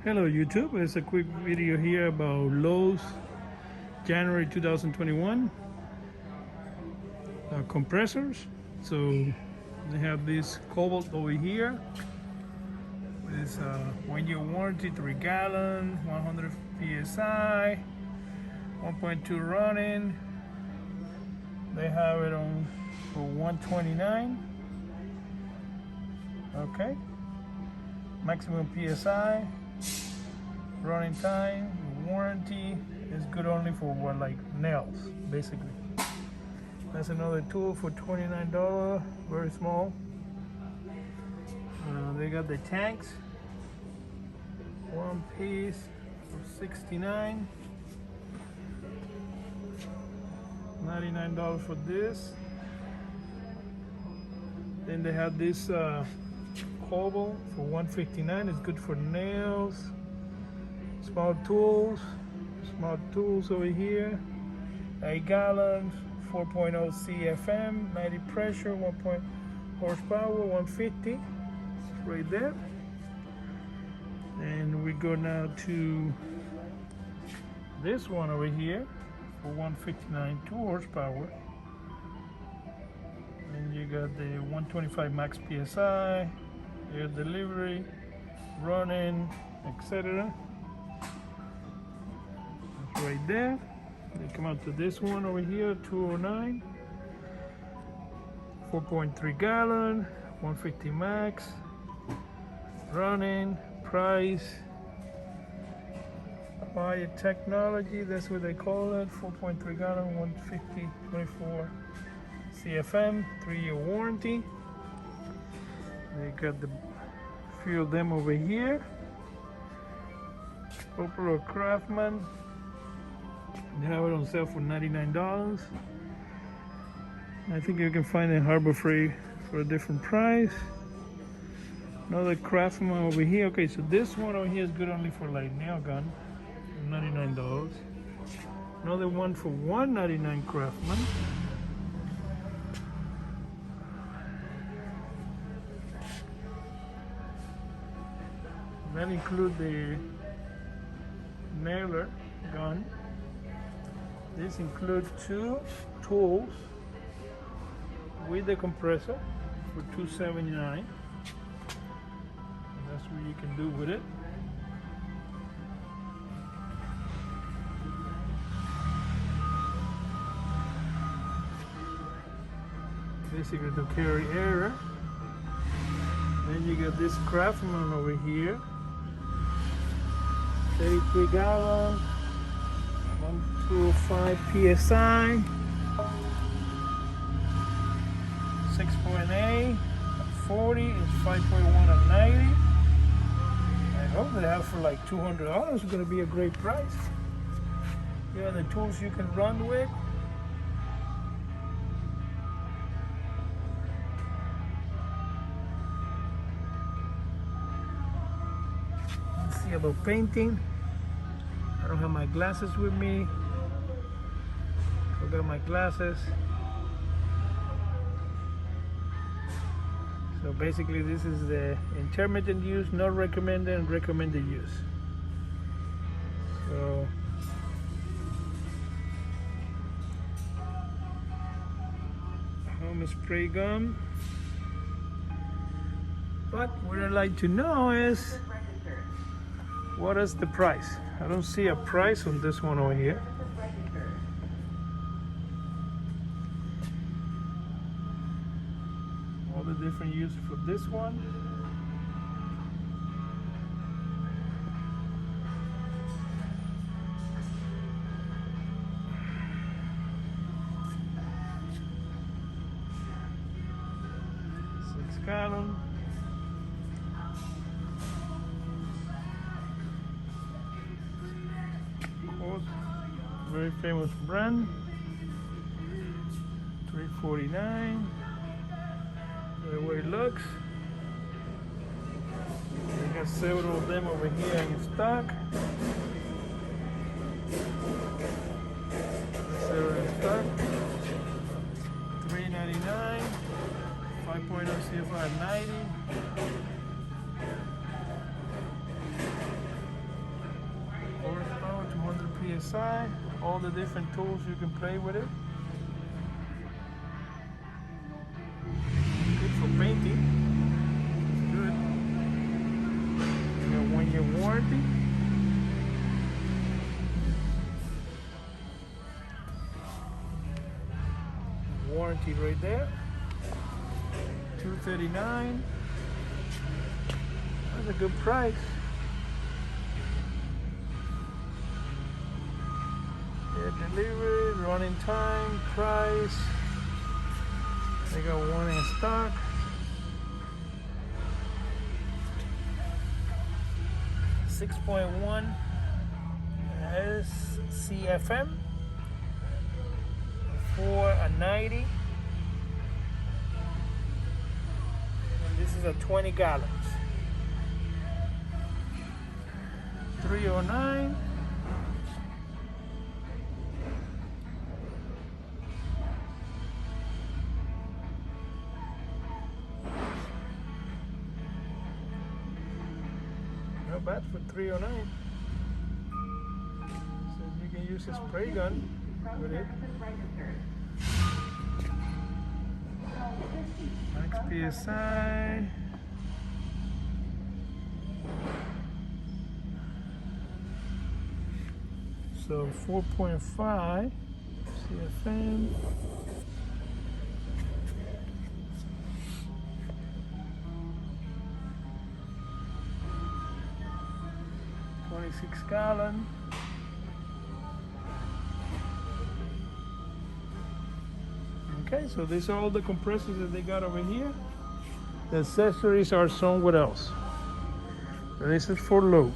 Hello YouTube, it's a quick video here about Lowe's January 2021 compressors. So they have this Cobalt over here. It's a 1-year warranty, 3 gallon, 100 PSI, 1.2 running. They have it on for 129. Okay, maximum PSI. Running time, warranty is good only for what, like nails, basically. That's another tool for $29, very small. They got the tanks, one piece for $69. $99 for this. Then they have this Cobalt for $159. It's good for nails. Small tools over here. 8 gallons, 4.0 CFM, 90 pressure, 1 horsepower, 150. It's right there. And we go now to this one over here for 159, 2 horsepower. And you got the 125 max PSI, air delivery, running, etc. Right there. They come out to this one over here, 209, 4.3 gallon, 150 max, running, price, quiet technology, that's what they call it, 4.3 gallon, 150, 24 CFM, 3-year warranty. They got the few of them over here. Cobalt Craftsman. They have it on sale for $99. I think you can find it in Harbor Freight for a different price. Another Craftsman over here. Okay, so this one over here is good only for like nail gun, $99. Another one for $199 Craftsman. That includes the nailer gun. This includes 2 tools with the compressor for $279. That's what you can do with it. Basically to carry air. Then you got this Craftsman over here. 33 gallon. 125 PSI, 6.8, 40 is 5.1 and 90. I hope they have for like $200. It's going to be a great price. Yeah, the tools you can run with. Let's see about painting. I don't have my glasses with me. Forgot my glasses. So basically this is the intermittent use, not recommended, and recommended use. So home spray gum. But what I'd like to know is, what is the price? I don't see a price on this one over here. All the different uses for this one. $6 gallon. Very famous brand, $349. The way it looks. We got several of them over here in stock. Several in stock. $399. 5.0 CFI 90. PSI, all the different tools you can play with it. Good for painting. It's good. You got 1 year warranty. Warranty right there. $239. That's a good price. Yeah, delivery, running time, price. They got one in stock. .1 SCFM for a 90. And this is a 20 gallons. 309. Not bad for 309. So you can use a spray gun with it. Max PSI. So 4.5 CFM. .6 gallon. Okay, so these are all the compressors that they got over here. The accessories are somewhere else. So this is for Lowe.